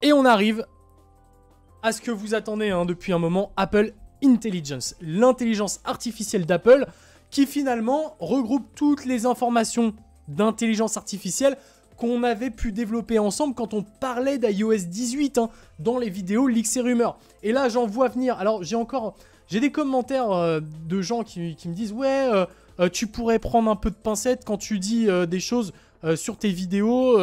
Et on arrive à ce que vous attendez depuis un moment, Apple Intelligence, l'intelligence artificielle d'Apple, qui finalement regroupe toutes les informations d'intelligence artificielle qu'on avait pu développer ensemble quand on parlait d'iOS 18 dans les vidéos leaks et rumeurs. Et là, j'en vois venir. Alors, j'ai des commentaires de gens qui me disent « Ouais, tu pourrais prendre un peu de pincette quand tu dis des choses sur tes vidéos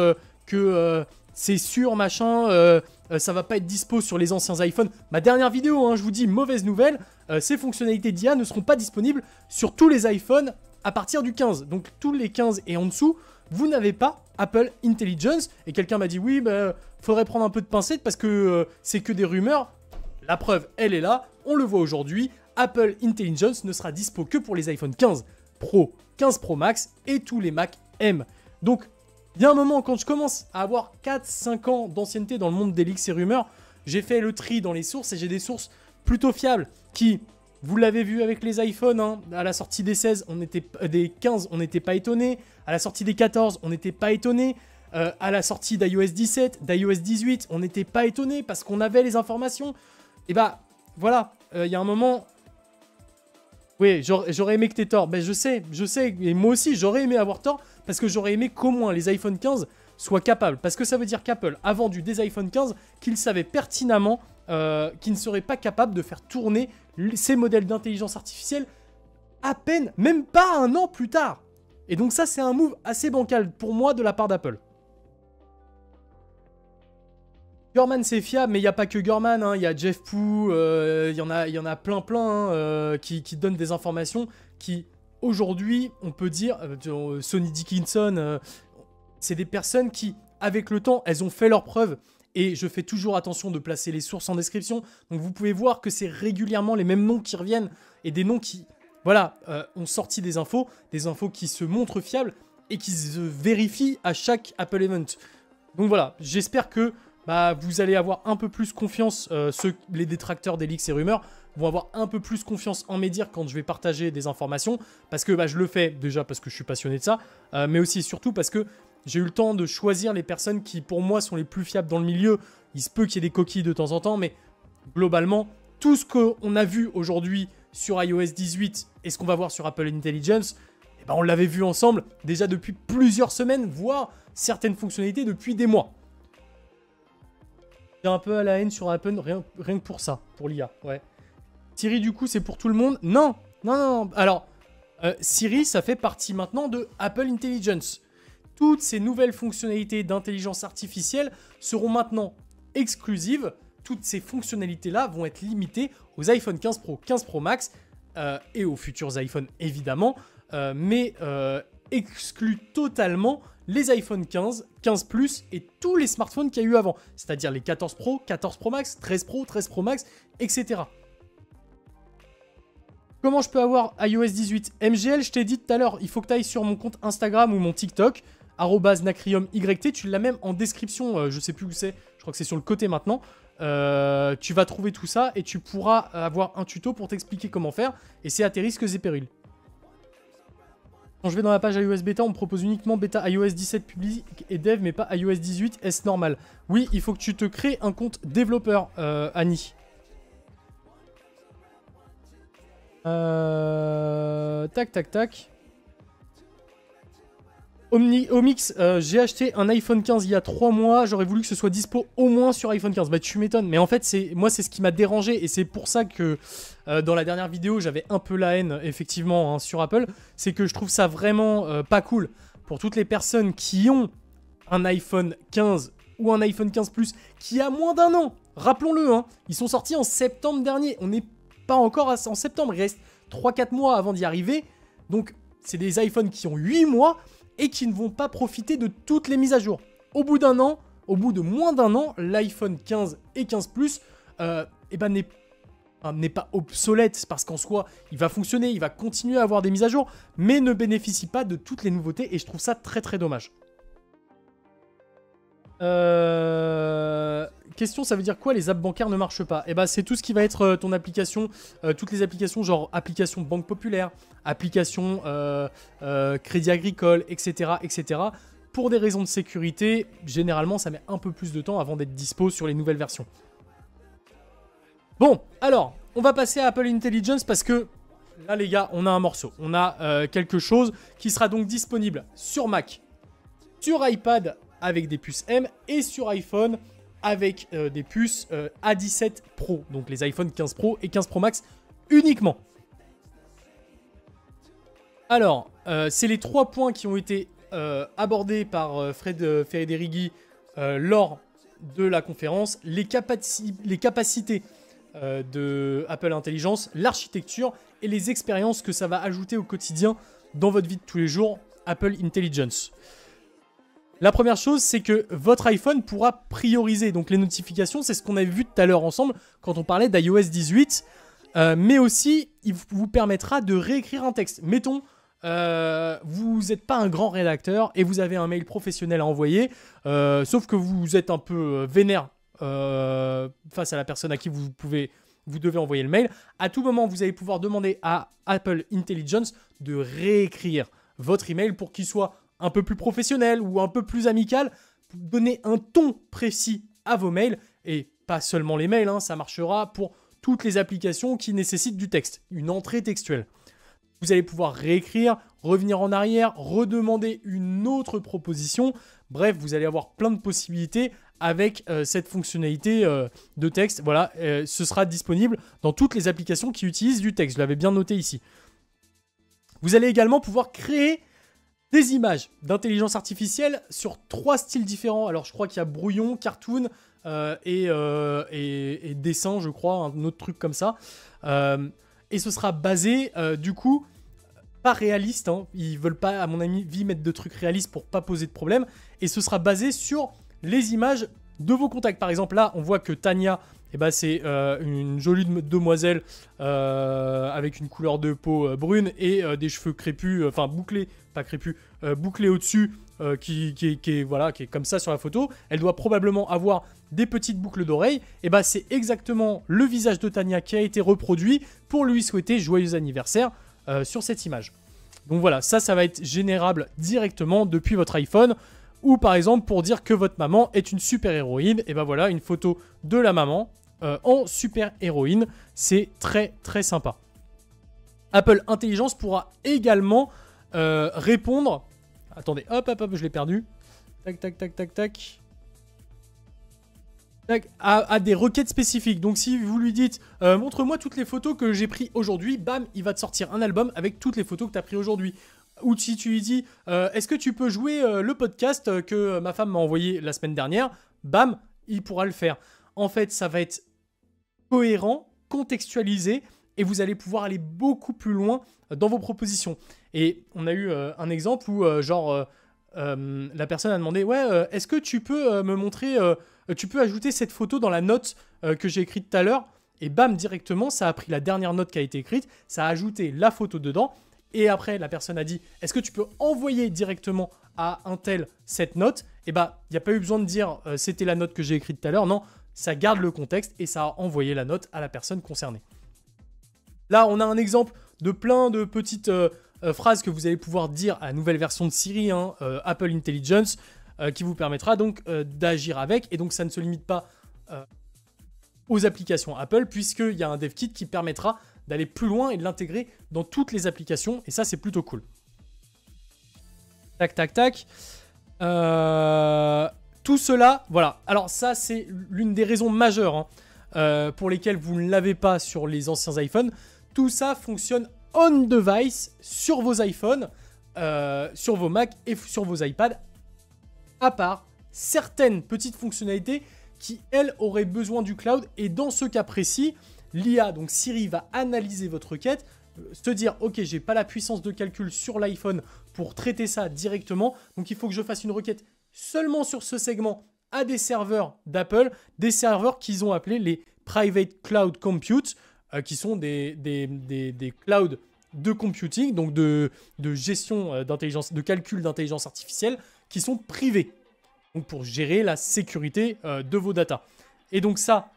que c'est sûr, machin, ça va pas être dispo sur les anciens iPhones. » Ma dernière vidéo, je vous dis, mauvaise nouvelle, ces fonctionnalités d'IA ne seront pas disponibles sur tous les iPhones à partir du 15. Donc, tous les 15 et en dessous, vous n'avez pas Apple Intelligence. Et quelqu'un m'a dit, oui, faudrait prendre un peu de pincette parce que c'est que des rumeurs. La preuve, elle est là. On le voit aujourd'hui. Apple Intelligence ne sera dispo que pour les iPhone 15 Pro, 15 Pro Max et tous les Mac M. Donc, il y a un moment, quand je commence à avoir 4-5 ans d'ancienneté dans le monde des leaks et rumeurs, j'ai fait le tri dans les sources et j'ai des sources plutôt fiables qui, vous l'avez vu avec les iPhones, à la sortie des 16, des 15, on n'était pas étonné. À la sortie des 14, on n'était pas étonné. À la sortie d'iOS 17, d'iOS 18, on n'était pas étonné parce qu'on avait les informations. Et bah, voilà, il y a un moment... Oui, j'aurais aimé que t'aies tort. Ben, je sais, et moi aussi, j'aurais aimé avoir tort parce que j'aurais aimé qu'au moins les iPhone 15 soient capables. Parce que ça veut dire qu'Apple a vendu des iPhone 15 qu'ils savaient pertinemment qu'ils ne seraient pas capables de faire tourner ces modèles d'intelligence artificielle à peine, même pas un an plus tard. Et donc ça, c'est un move assez bancal pour moi de la part d'Apple. Gurman, c'est fiable, mais il n'y a pas que Gurman, il y a Jeff Pu, il y en a plein qui donnent des informations qui, aujourd'hui, on peut dire, Sonny Dickinson, c'est des personnes qui, avec le temps, elles ont fait leurs preuves. Et je fais toujours attention de placer les sources en description. Donc vous pouvez voir que c'est régulièrement les mêmes noms qui reviennent. Et des noms qui, voilà, ont sorti des infos qui se montrent fiables et qui se vérifient à chaque Apple Event. Donc voilà, j'espère que vous allez avoir un peu plus confiance, les détracteurs des leaks et rumeurs vont avoir un peu plus confiance en mes dires quand je vais partager des informations. Parce que je le fais déjà parce que je suis passionné de ça, mais aussi et surtout parce que j'ai eu le temps de choisir les personnes qui, pour moi, sont les plus fiables dans le milieu. Il se peut qu'il y ait des coquilles de temps en temps, mais globalement, tout ce qu'on a vu aujourd'hui sur iOS 18 et ce qu'on va voir sur Apple Intelligence, on l'avait vu ensemble déjà depuis plusieurs semaines, voire certaines fonctionnalités depuis des mois. J'ai un peu à la haine sur Apple, rien que pour ça, pour l'IA, ouais. Siri, du coup, c'est pour tout le monde? Non. Alors, Siri, ça fait partie maintenant de Apple Intelligence. Toutes ces nouvelles fonctionnalités d'intelligence artificielle seront maintenant exclusives. Toutes ces fonctionnalités-là vont être limitées aux iPhone 15 Pro, 15 Pro Max et aux futurs iPhones évidemment, mais excluent totalement les iPhone 15, 15 Plus et tous les smartphones qu'il y a eu avant. C'est-à-dire les 14 Pro, 14 Pro Max, 13 Pro, 13 Pro Max, etc. Comment je peux avoir iOS 18 MGL? Je t'ai dit tout à l'heure, il faut que tu ailles sur mon compte Instagram ou mon TikTok, @nacriumyt, tu l'as même en description, je sais plus où c'est, je crois que c'est sur le côté maintenant. Tu vas trouver tout ça et tu pourras avoir un tuto pour t'expliquer comment faire, et c'est à tes risques et périls. Quand je vais dans la page iOS bêta, on me propose uniquement bêta iOS 17 public et dev, mais pas iOS 18, est-ce normal? Oui, il faut que tu te crées un compte développeur, Annie. Tac. Omix, j'ai acheté un iPhone 15 il y a 3 mois, j'aurais voulu que ce soit dispo au moins sur iPhone 15. Bah tu m'étonnes, mais en fait moi c'est ce qui m'a dérangé et c'est pour ça que dans la dernière vidéo j'avais un peu la haine effectivement sur Apple. C'est que je trouve ça vraiment pas cool pour toutes les personnes qui ont un iPhone 15 ou un iPhone 15 Plus qui a moins d'un an. Rappelons-le, ils sont sortis en septembre dernier, on n'est pas encore en septembre, il reste 3-4 mois avant d'y arriver. Donc c'est des iPhones qui ont 8 mois et qui ne vont pas profiter de toutes les mises à jour. Au bout d'un an, au bout de moins d'un an, l'iPhone 15 et 15 Plus n'est pas obsolète parce qu'en soi, il va fonctionner, il va continuer à avoir des mises à jour, mais ne bénéficie pas de toutes les nouveautés et je trouve ça très très dommage. Question, ça veut dire quoi les apps bancaires ne marchent pas? C'est tout ce qui va être ton application, toutes les applications genre application Banque Populaire, application Crédit Agricole, etc. pour des raisons de sécurité, généralement ça met un peu plus de temps avant d'être dispo sur les nouvelles versions. Bon, alors, on va passer à Apple Intelligence parce que là les gars, on a un morceau. On a quelque chose qui sera donc disponible sur Mac, sur iPad avec des puces M et sur iPhone avec des puces A17 Pro. Donc les iPhone 15 Pro et 15 Pro Max uniquement. Alors, c'est les 3 points qui ont été abordés par Fred Federighi lors de la conférence. Les capacités de Apple Intelligence, l'architecture et les expériences que ça va ajouter au quotidien dans votre vie de tous les jours, Apple Intelligence. La première chose, c'est que votre iPhone pourra prioriser donc les notifications. C'est ce qu'on avait vu tout à l'heure ensemble quand on parlait d'iOS 18. Mais aussi, il vous permettra de réécrire un texte. Mettons, vous n'êtes pas un grand rédacteur et vous avez un mail professionnel à envoyer, sauf que vous êtes un peu vénère face à la personne à qui vous devez envoyer le mail. À tout moment, vous allez pouvoir demander à Apple Intelligence de réécrire votre email pour qu'il soit un peu plus professionnel ou un peu plus amical. Donner un ton précis à vos mails et pas seulement les mails, hein, ça marchera pour toutes les applications qui nécessitent du texte, une entrée textuelle. Vous allez pouvoir réécrire, revenir en arrière, redemander une autre proposition. Bref, vous allez avoir plein de possibilités avec cette fonctionnalité de texte. Voilà, ce sera disponible dans toutes les applications qui utilisent du texte. Je l'avais bien noté ici. Vous allez également pouvoir créer des images d'intelligence artificielle sur 3 styles différents. Alors, je crois qu'il y a brouillon, cartoon et dessin, je crois, un autre truc comme ça. Et ce sera basé, du coup, pas réaliste. Hein. Ils veulent pas, à mon avis, mettre de trucs réalistes pour pas poser de problème. Et ce sera basé sur les images de vos contacts. Par exemple, là, on voit que Tania, eh ben, c'est une jolie demoiselle avec une couleur de peau brune et des cheveux crépus, enfin bouclés, pas crépus, bouclés au-dessus, qui est comme ça sur la photo. Elle doit probablement avoir des petites boucles d'oreilles. Et ben, c'est exactement le visage de Tania qui a été reproduit pour lui souhaiter joyeux anniversaire sur cette image. Donc voilà, ça va être générable directement depuis votre iPhone. Ou par exemple pour dire que votre maman est une super héroïne, et ben voilà une photo de la maman en super héroïne. C'est très très sympa. Apple Intelligence pourra également répondre. Attendez, hop, je l'ai perdu. Tac. À des requêtes spécifiques. Donc si vous lui dites montre-moi toutes les photos que j'ai prises aujourd'hui, bam, il va te sortir un album avec toutes les photos que tu as prises aujourd'hui. Ou si tu lui dis est-ce que tu peux jouer le podcast que ma femme m'a envoyé la semaine dernière, bam, il pourra le faire. En fait, ça va être cohérent, contextualisé et vous allez pouvoir aller beaucoup plus loin dans vos propositions. Et on a eu un exemple où la personne a demandé ouais, est-ce que tu peux me montrer, tu peux ajouter cette photo dans la note que j'ai écrite tout à l'heure. Et bam, directement, ça a pris la dernière note qui a été écrite, ça a ajouté la photo dedans. Et après, la personne a dit, est-ce que tu peux envoyer directement à un tel cette note? Et bah, il n'y a pas eu besoin de dire, c'était la note que j'ai écrite tout à l'heure. Non, ça garde le contexte et ça a envoyé la note à la personne concernée. Là, on a un exemple de plein de petites phrases que vous allez pouvoir dire à la nouvelle version de Siri, hein, Apple Intelligence, qui vous permettra donc d'agir avec. Et donc, ça ne se limite pas aux applications Apple, puisqu'il y a un dev kit qui permettra d'aller plus loin et de l'intégrer dans toutes les applications. Et ça, c'est plutôt cool. Tac. Tout cela, voilà. Alors ça, c'est l'une des raisons majeures pour lesquelles vous ne l'avez pas sur les anciens iPhones. Tout ça fonctionne on-device sur vos iPhones, sur vos Mac et sur vos iPads, à part certaines petites fonctionnalités qui, elles, auraient besoin du cloud. Et dans ce cas précis, l'IA, donc Siri, va analyser votre requête, se dire « Ok, j'ai pas la puissance de calcul sur l'iPhone pour traiter ça directement, donc il faut que je fasse une requête seulement sur ce segment à des serveurs d'Apple, des serveurs qu'ils ont appelés les Private Cloud Compute, qui sont des clouds de computing, donc de gestion d'intelligence, de calcul d'intelligence artificielle, qui sont privés, donc pour gérer la sécurité de vos datas. Et donc ça,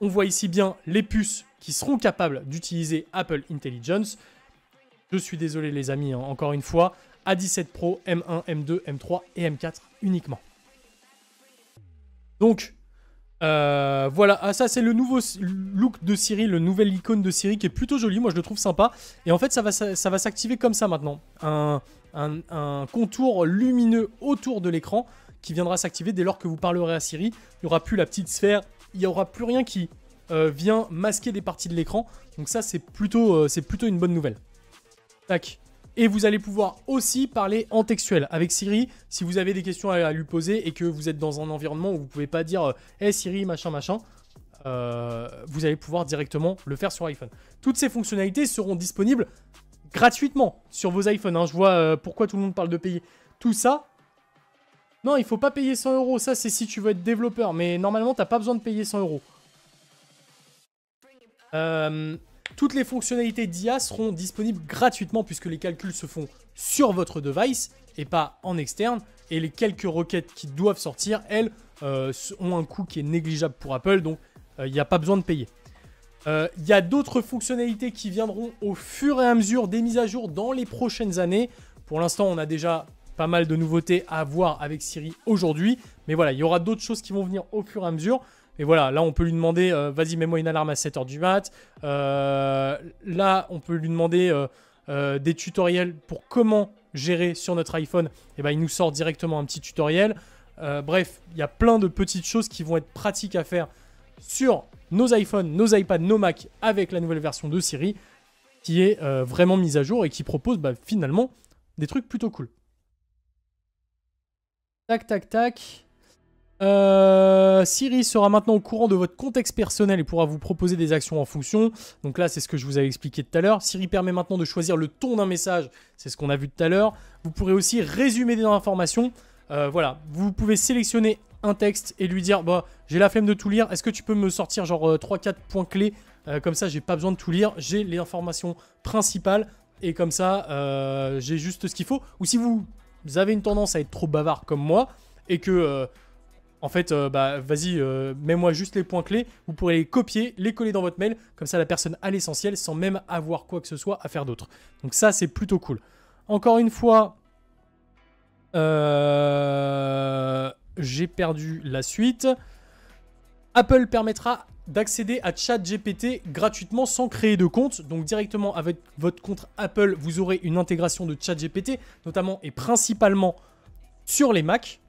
on voit ici bien les puces qui seront capables d'utiliser Apple Intelligence. Je suis désolé les amis, hein, encore une fois, A17 Pro, M1, M2, M3 et M4 uniquement. Donc, voilà. Ah, ça, c'est le nouveau look de Siri, le nouvel icône de Siri qui est plutôt joli. Moi, je le trouve sympa. Et en fait, ça va s'activer comme ça maintenant. Un contour lumineux autour de l'écran qui viendra s'activer dès lors que vous parlerez à Siri. Il n'y aura plus la petite sphère. Il n'y aura plus rien qui vient masquer des parties de l'écran. Donc ça, c'est plutôt une bonne nouvelle. Tac. Et vous allez pouvoir aussi parler en textuel avec Siri. Si vous avez des questions à lui poser et que vous êtes dans un environnement où vous ne pouvez pas dire « Hey Siri, machin, machin », vous allez pouvoir directement le faire sur iPhone. Toutes ces fonctionnalités seront disponibles gratuitement sur vos iPhones. Hein. Je vois pourquoi tout le monde parle de payer. Tout ça, non, il ne faut pas payer 100 €. Ça, c'est si tu veux être développeur. Mais normalement, tu n'as pas besoin de payer 100 €. Toutes les fonctionnalités d'IA seront disponibles gratuitement puisque les calculs se font sur votre device et pas en externe. Et les quelques requêtes qui doivent sortir, elles, ont un coût qui est négligeable pour Apple. Donc, il n'y a pas besoin de payer. Il y a d'autres fonctionnalités qui viendront au fur et à mesure des mises à jour dans les prochaines années. Pour l'instant, on a déjà pas mal de nouveautés à voir avec Siri aujourd'hui. Mais voilà, il y aura d'autres choses qui vont venir au fur et à mesure. Et voilà, là, on peut lui demander, vas-y, mets-moi une alarme à 7 h du mat. Là, on peut lui demander des tutoriels pour comment gérer sur notre iPhone. Et ben, il nous sort directement un petit tutoriel. Bref, il y a plein de petites choses qui vont être pratiques à faire sur nos iPhones, nos iPads, nos Mac avec la nouvelle version de Siri qui est vraiment mise à jour et qui propose finalement des trucs plutôt cool. Tac, tac, tac. Siri sera maintenant au courant de votre contexte personnel et pourra vous proposer des actions en fonction. Donc là, c'est ce que je vous avais expliqué tout à l'heure. Siri permet maintenant de choisir le ton d'un message. C'est ce qu'on a vu tout à l'heure. Vous pourrez aussi résumer des informations. Voilà, vous pouvez sélectionner un texte et lui dire bah, j'ai la flemme de tout lire. Est-ce que tu peux me sortir genre 3-4 points clés comme ça, j'ai pas besoin de tout lire. J'ai les informations principales et comme ça, j'ai juste ce qu'il faut. Ou si vous avez une tendance à être trop bavard comme moi et que en fait, vas-y, mets-moi juste les points clés. Vous pourrez les copier, les coller dans votre mail. Comme ça, la personne a l'essentiel sans même avoir quoi que ce soit à faire d'autre. Donc ça, c'est plutôt cool. Encore une fois, j'ai perdu la suite. Apple permettra d'accéder à ChatGPT gratuitement sans créer de compte. Donc directement avec votre compte Apple, vous aurez une intégration de ChatGPT, notamment et principalement sur les Mac.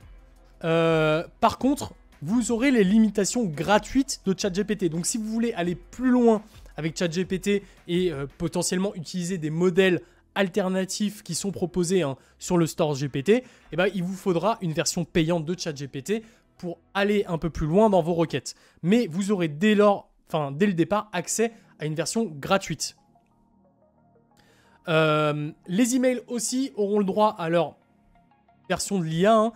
Par contre, vous aurez les limitations gratuites de ChatGPT. Donc si vous voulez aller plus loin avec ChatGPT et potentiellement utiliser des modèles alternatifs qui sont proposés sur le store GPT, eh ben, il vous faudra une version payante de ChatGPT pour aller un peu plus loin dans vos requêtes. Mais vous aurez dès le départ accès à une version gratuite. Les emails aussi auront le droit à leur version de l'IA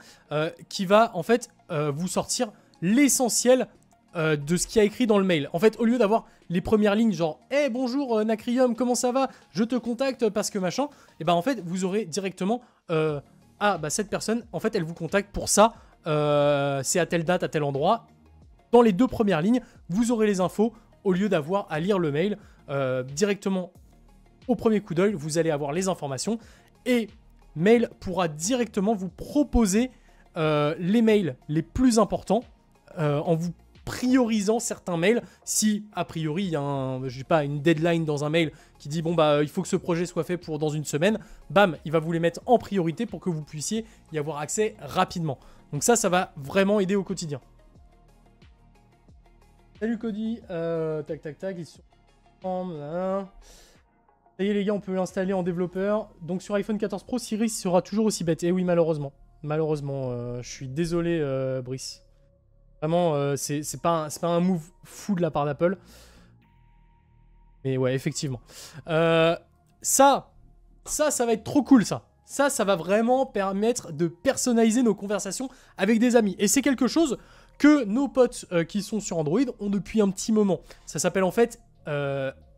qui va en fait vous sortir l'essentiel de ce qu'il y a écrit dans le mail. En fait, au lieu d'avoir les premières lignes genre « Hey, bonjour Nacrium, comment ça va? Je te contacte parce que machin », et ben en fait, vous aurez directement cette personne, en fait, elle vous contacte pour ça, c'est à telle date, à tel endroit. Dans les deux premières lignes, vous aurez les infos au lieu d'avoir à lire le mail directement au premier coup d'œil, vous allez avoir les informations et Mail pourra directement vous proposer les mails les plus importants en vous priorisant certains mails. Si, a priori, il y a une deadline dans un mail qui dit bon il faut que ce projet soit fait dans une semaine, bam, il va vous les mettre en priorité pour que vous puissiez y avoir accès rapidement. Donc ça va vraiment aider au quotidien. Salut Cody, tac tac tac, ils sont... Ça y est les gars, on peut l'installer en développeur. Donc sur iPhone 14 Pro, Siri sera toujours aussi bête. Et oui, malheureusement. Malheureusement, je suis désolé Brice. Vraiment, c'est pas un move fou de la part d'Apple. Mais ouais, effectivement. Ça va être trop cool ça. Ça va vraiment permettre de personnaliser nos conversations avec des amis. Et c'est quelque chose que nos potes qui sont sur Android ont depuis un petit moment. Ça s'appelle en fait...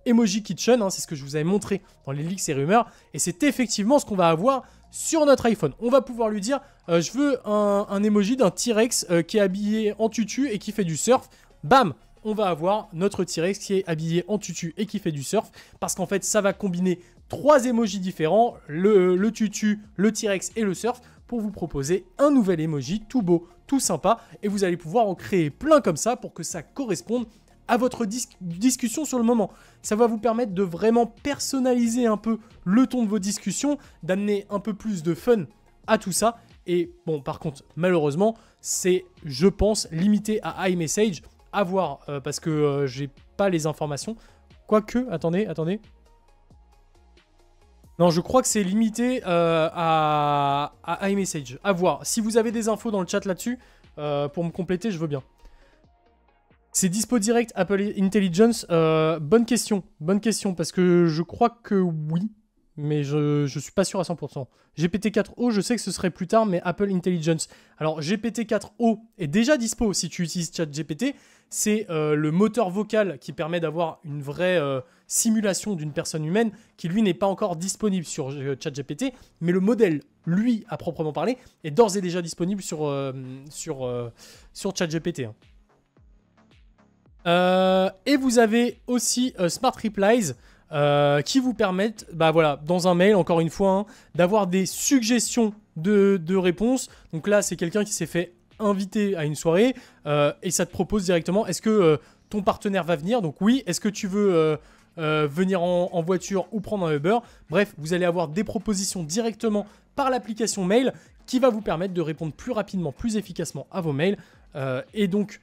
Emoji Kitchen, c'est ce que je vous avais montré dans les leaks et rumeurs, et c'est effectivement ce qu'on va avoir sur notre iPhone. On va pouvoir lui dire, je veux un emoji d'un T-Rex qui est habillé en tutu et qui fait du surf. Bam, on va avoir notre T-Rex qui est habillé en tutu et qui fait du surf, parce qu'en fait, ça va combiner 3 emojis différents, le tutu, le T-Rex et le surf, pour vous proposer un nouvel emoji tout beau, tout sympa, et vous allez pouvoir en créer plein comme ça pour que ça corresponde à votre discussion sur le moment. Ça va vous permettre de vraiment personnaliser un peu le ton de vos discussions, d'amener un peu plus de fun à tout ça. Et bon, par contre, malheureusement, c'est, je pense, limité à iMessage. À voir, parce que j'ai pas les informations. Quoique, attendez. Non, je crois que c'est limité à iMessage. À voir. Si vous avez des infos dans le chat là-dessus, pour me compléter, je veux bien. C'est dispo direct Apple Intelligence. Bonne question, parce que je crois que oui, mais je suis pas sûr à 100%. GPT-4o, je sais que ce serait plus tard, mais Apple Intelligence. Alors, GPT-4o est déjà dispo si tu utilises ChatGPT. C'est le moteur vocal qui permet d'avoir une vraie simulation d'une personne humaine qui, lui, n'est pas encore disponible sur ChatGPT, mais le modèle, lui, à proprement parler, est d'ores et déjà disponible sur ChatGPT. Et vous avez aussi Smart Replies qui vous permettent, bah voilà, dans un mail, encore une fois, hein, d'avoir des suggestions de réponses. Donc là, c'est quelqu'un qui s'est fait inviter à une soirée et ça te propose directement, est-ce que ton partenaire va venir? Donc oui, est-ce que tu veux venir en voiture ou prendre un Uber? Bref, vous allez avoir des propositions directement par l'application mail qui va vous permettre de répondre plus rapidement, plus efficacement à vos mails. Et donc,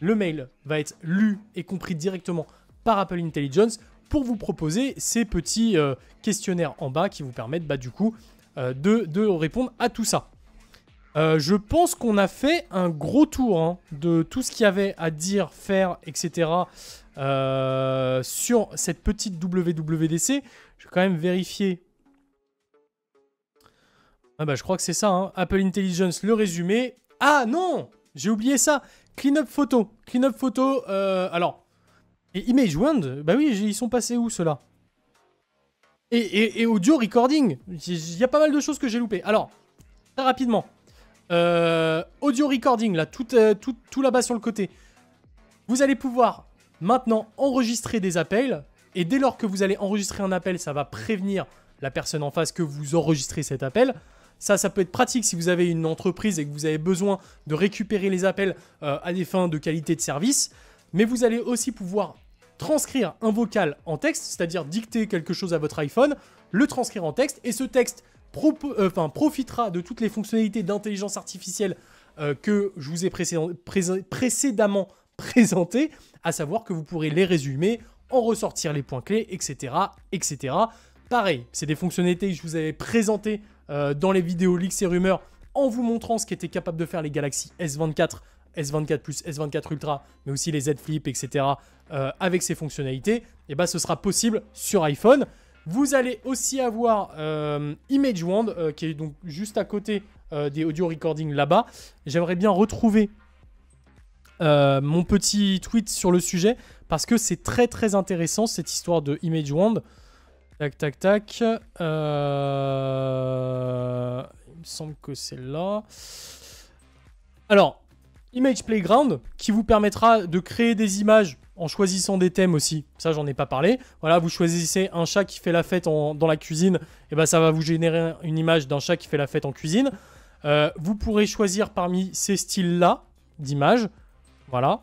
le mail va être lu et compris directement par Apple Intelligence pour vous proposer ces petits questionnaires en bas qui vous permettent du coup de répondre à tout ça. Je pense qu'on a fait un gros tour hein, de tout ce qu'il y avait à dire, faire, etc. Sur cette petite WWDC. Je vais quand même vérifier. Ah bah je crois que c'est ça, hein. Apple Intelligence, le résumé. Ah non, j'ai oublié ça. Cleanup photo. Cleanup photo, alors. Et Image Wand, bah oui, ils sont passés où ceux-là? Et audio recording. Il y a pas mal de choses que j'ai loupées. Alors, très rapidement. Audio recording, là, tout là-bas sur le côté. Vous allez pouvoir maintenant enregistrer des appels. Et dès lors que vous allez enregistrer un appel, ça va prévenir la personne en face que vous enregistrez cet appel. Ça peut être pratique si vous avez une entreprise et que vous avez besoin de récupérer les appels à des fins de qualité de service. Mais vous allez aussi pouvoir transcrire un vocal en texte, c'est-à-dire dicter quelque chose à votre iPhone, le transcrire en texte, et ce texte profitera de toutes les fonctionnalités d'intelligence artificielle que je vous ai précédemment présentées, à savoir que vous pourrez les résumer, en ressortir les points clés, etc. etc. Pareil, c'est des fonctionnalités que je vous avais présentées dans les vidéos Leaks et Rumeurs en vous montrant ce qu'étaient capables de faire les Galaxy S24, S24 Plus, S24 Ultra, mais aussi les Z Flip, etc. Avec ces fonctionnalités, et bah ce sera possible sur iPhone. Vous allez aussi avoir Image Wand, qui est donc juste à côté des audio recording là-bas. J'aimerais bien retrouver mon petit tweet sur le sujet, parce que c'est très très intéressant cette histoire de Image Wand. Tac, tac, tac. Il me semble que c'est là. Alors, Image Playground, qui vous permettra de créer des images en choisissant des thèmes aussi. Ça, j'en ai pas parlé. Voilà, vous choisissez un chat qui fait la fête dans la cuisine. Et ben, ça va vous générer une image d'un chat qui fait la fête en cuisine. Vous pourrez choisir parmi ces styles-là d'images. Voilà.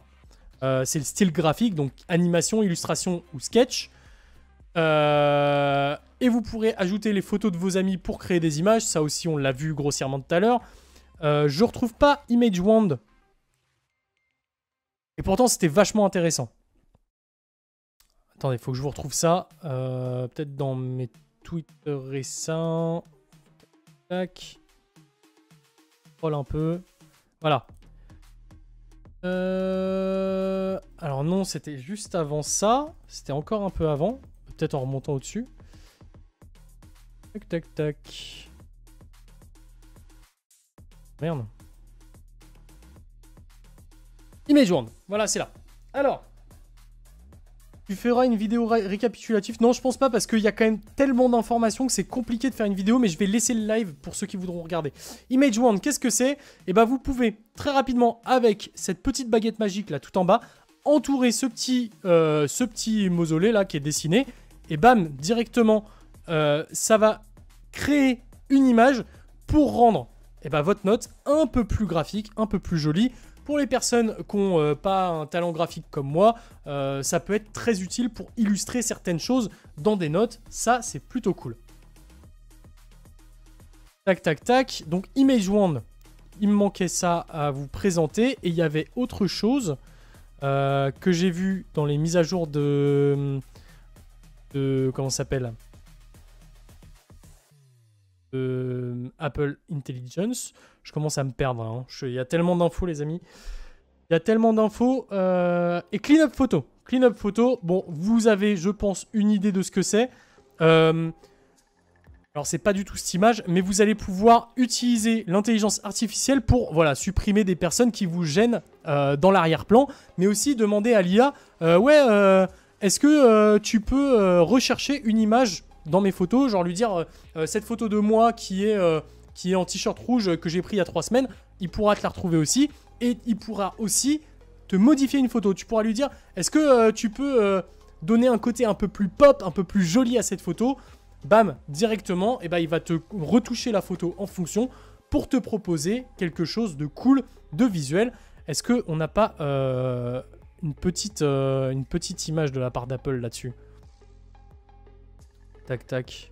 C'est le style graphique, donc animation, illustration ou sketch. Et vous pourrez ajouter les photos de vos amis pour créer des images. Ça aussi, on l'a vu grossièrement tout à l'heure. Je retrouve pas Image Wand. Et pourtant, c'était vachement intéressant. Attendez, il faut que je vous retrouve ça. Peut-être dans mes tweets récents. Tac. Scroll un peu. Voilà. Alors non, c'était juste avant ça. C'était encore un peu avant. Peut-être en remontant au-dessus. Tac, tac, tac. Merde. Image Wand. Voilà, c'est là. Alors, tu feras une vidéo récapitulative? Non, je pense pas, parce qu'il y a quand même tellement d'informations que c'est compliqué de faire une vidéo, mais je vais laisser le live pour ceux qui voudront regarder. Image Wand, qu'est-ce que c'est? Et ben, vous pouvez très rapidement, avec cette petite baguette magique là tout en bas, entourer ce petit mausolée là qui est dessiné, et bam, directement, ça va créer une image pour rendre votre note un peu plus graphique, un peu plus jolie. Pour les personnes qui n'ont pas un talent graphique comme moi, ça peut être très utile pour illustrer certaines choses dans des notes. Ça, c'est plutôt cool. Tac, tac, tac. Donc, Image One, il me manquait ça à vous présenter. Et il y avait autre chose que j'ai vu dans les mises à jour de comment ça s'appelle, Apple Intelligence. Je commence à me perdre. Hein. Il y a tellement d'infos, les amis. Il y a tellement d'infos. Et Cleanup Photo. Cleanup Photo, bon, vous avez, je pense, une idée de ce que c'est. Alors, c'est pas du tout cette image, mais vous allez pouvoir utiliser l'intelligence artificielle pour, voilà, supprimer des personnes qui vous gênent dans l'arrière-plan, mais aussi demander à l'IA, est-ce que tu peux rechercher une image dans mes photos, genre lui dire, cette photo de moi qui est en t-shirt rouge que j'ai pris il y a 3 semaines, il pourra te la retrouver aussi, et il pourra aussi te modifier une photo. Tu pourras lui dire, est-ce que tu peux donner un côté un peu plus pop, un peu plus joli à cette photo? Bam, directement, il va te retoucher la photo en fonction pour te proposer quelque chose de cool, de visuel. Est-ce qu'on n'a pas une petite image de la part d'Apple là-dessus? Tac, tac.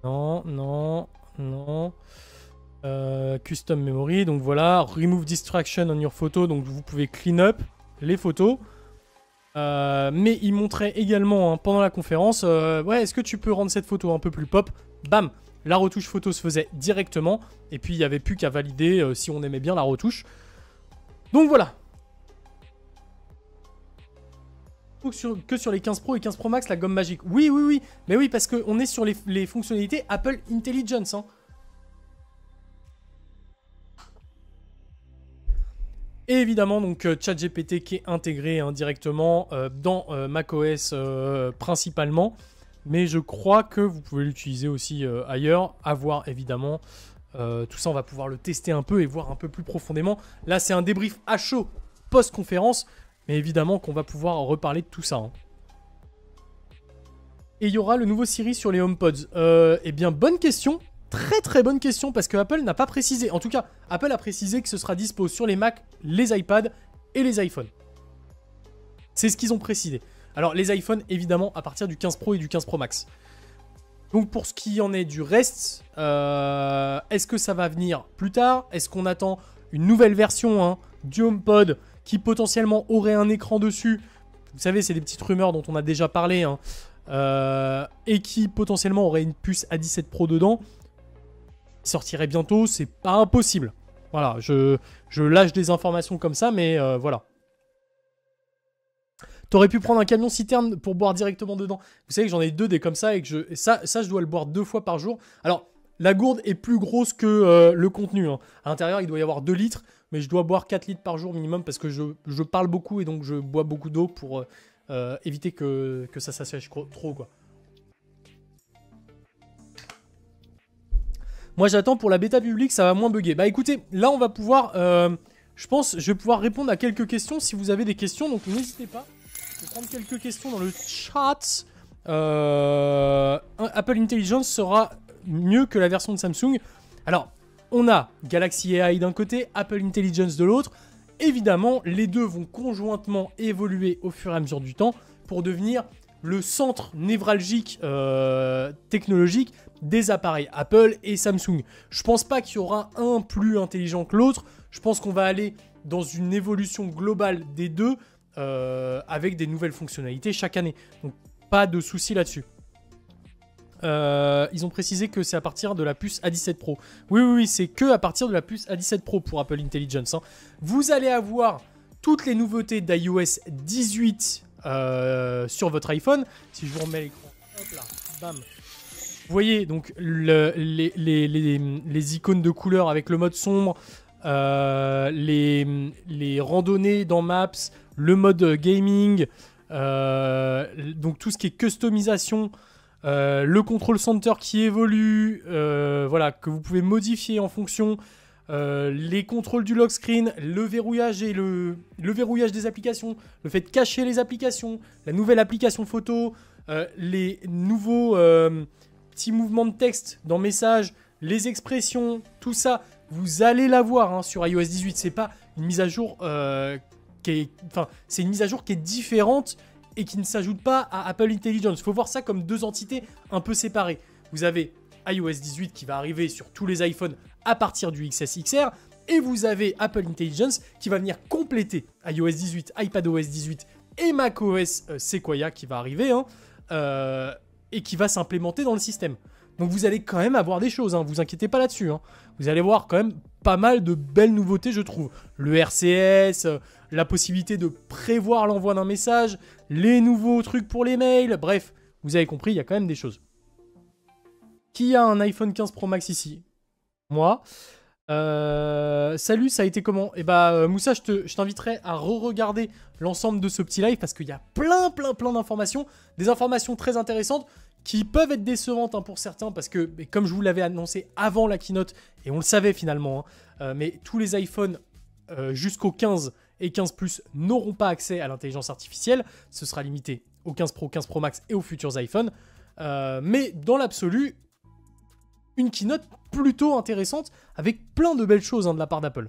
Non, non, non. Custom memory, donc voilà. Remove distraction on your photo, donc vous pouvez clean up les photos. Mais il montrait également pendant la conférence, ouais, est-ce que tu peux rendre cette photo un peu plus pop? Bam, la retouche photo se faisait directement. Et puis il n'y avait plus qu'à valider si on aimait bien la retouche. Donc voilà. Que sur les 15 Pro et 15 Pro Max, la gomme magique. Oui, oui, oui. Mais oui, parce qu'on est sur les fonctionnalités Apple Intelligence. Hein. Et évidemment, donc ChatGPT qui est intégré directement dans macOS principalement. Mais je crois que vous pouvez l'utiliser aussi ailleurs. À voir, évidemment. Tout ça, on va pouvoir le tester un peu et voir un peu plus profondément. Là, c'est un débrief à chaud post-conférence. Mais évidemment qu'on va pouvoir reparler de tout ça. Hein. Et il y aura le nouveau Siri sur les HomePods. Eh bien, bonne question. Très très bonne question parce que Apple n'a pas précisé. En tout cas, Apple a précisé que ce sera dispo sur les Mac, les iPads et les iPhones. C'est ce qu'ils ont précisé. Alors, les iPhones, évidemment, à partir du 15 Pro et du 15 Pro Max. Donc, pour ce qui en est du reste, est-ce que ça va venir plus tard? Est-ce qu'on attend une nouvelle version du HomePod qui potentiellement aurait un écran dessus? Vous savez, c'est des petites rumeurs dont on a déjà parlé. Et qui potentiellement aurait une puce A17 Pro dedans. Il sortirait bientôt, c'est pas impossible. Voilà, je lâche des informations comme ça, mais voilà. T'aurais pu prendre un camion citerne pour boire directement dedans. Vous savez que j'en ai 2 des comme ça et que ça, je dois le boire 2 fois par jour. Alors, la gourde est plus grosse que le contenu. Hein. À l'intérieur, il doit y avoir 2 litres, mais je dois boire 4 litres par jour minimum parce que je parle beaucoup et donc je bois beaucoup d'eau pour éviter que ça s'assèche trop, quoi. Moi, j'attends pour la bêta publique, ça va moins bugger. Bah écoutez, là, on va pouvoir... je pense, je vais pouvoir répondre à quelques questions si vous avez des questions. Donc, n'hésitez pas. Je vais prendre quelques questions dans le chat. Apple Intelligence sera mieux que la version de Samsung. Alors, on a Galaxy AI d'un côté, Apple Intelligence de l'autre. Évidemment, les deux vont conjointement évoluer au fur et à mesure du temps pour devenir le centre névralgique technologique des appareils Apple et Samsung. Je pense pas qu'il y aura un plus intelligent que l'autre. Je pense qu'on va aller dans une évolution globale des deux avec des nouvelles fonctionnalités chaque année. Donc pas de souci là-dessus. Ils ont précisé que c'est à partir de la puce A17 Pro. Oui, oui, oui, c'est que à partir de la puce A17 Pro pour Apple Intelligence. Hein. Vous allez avoir toutes les nouveautés d'iOS 18 sur votre iPhone. Si je vous remets l'écran, hop là, bam. Vous voyez donc les icônes de couleurs avec le mode sombre, les randonnées dans Maps, le mode gaming, donc tout ce qui est customisation, le control center qui évolue, voilà, que vous pouvez modifier en fonction, les contrôles du lock screen, le verrouillage et le verrouillage des applications, le fait de cacher les applications, la nouvelle application photo, les nouveaux petits mouvements de texte dans Messages, les expressions, tout ça, vous allez l'avoir hein, sur iOS 18. C'est pas une mise à jour c'est une mise à jour qui est différente et qui ne s'ajoute pas à Apple Intelligence. Il faut voir ça comme deux entités un peu séparées. Vous avez iOS 18 qui va arriver sur tous les iPhones à partir du XS XR, et vous avez Apple Intelligence qui va venir compléter iOS 18, iPadOS 18 et macOS Sequoia qui va arriver, hein, et qui va s'implémenter dans le système. Donc vous allez quand même avoir des choses, hein, vous inquiétez pas là-dessus. Hein. Vous allez voir quand même pas mal de belles nouveautés, je trouve. Le RCS, la possibilité de prévoir l'envoi d'un message, les nouveaux trucs pour les mails, bref, vous avez compris, il y a quand même des choses. Qui a un iPhone 15 Pro Max ici? Moi. Salut, ça a été comment? Eh bah, Moussa, je t'inviterai à re-regarder l'ensemble de ce petit live parce qu'il y a plein d'informations, des informations très intéressantes qui peuvent être décevantes hein, pour certains parce que, comme je vous l'avais annoncé avant la keynote, et on le savait finalement, hein, mais tous les iPhones jusqu'au 15 et 15 Plus n'auront pas accès à l'intelligence artificielle. Ce sera limité au 15 Pro, 15 Pro Max et aux futurs iPhones. Mais dans l'absolu, une keynote plutôt intéressante avec plein de belles choses hein, de la part d'Apple.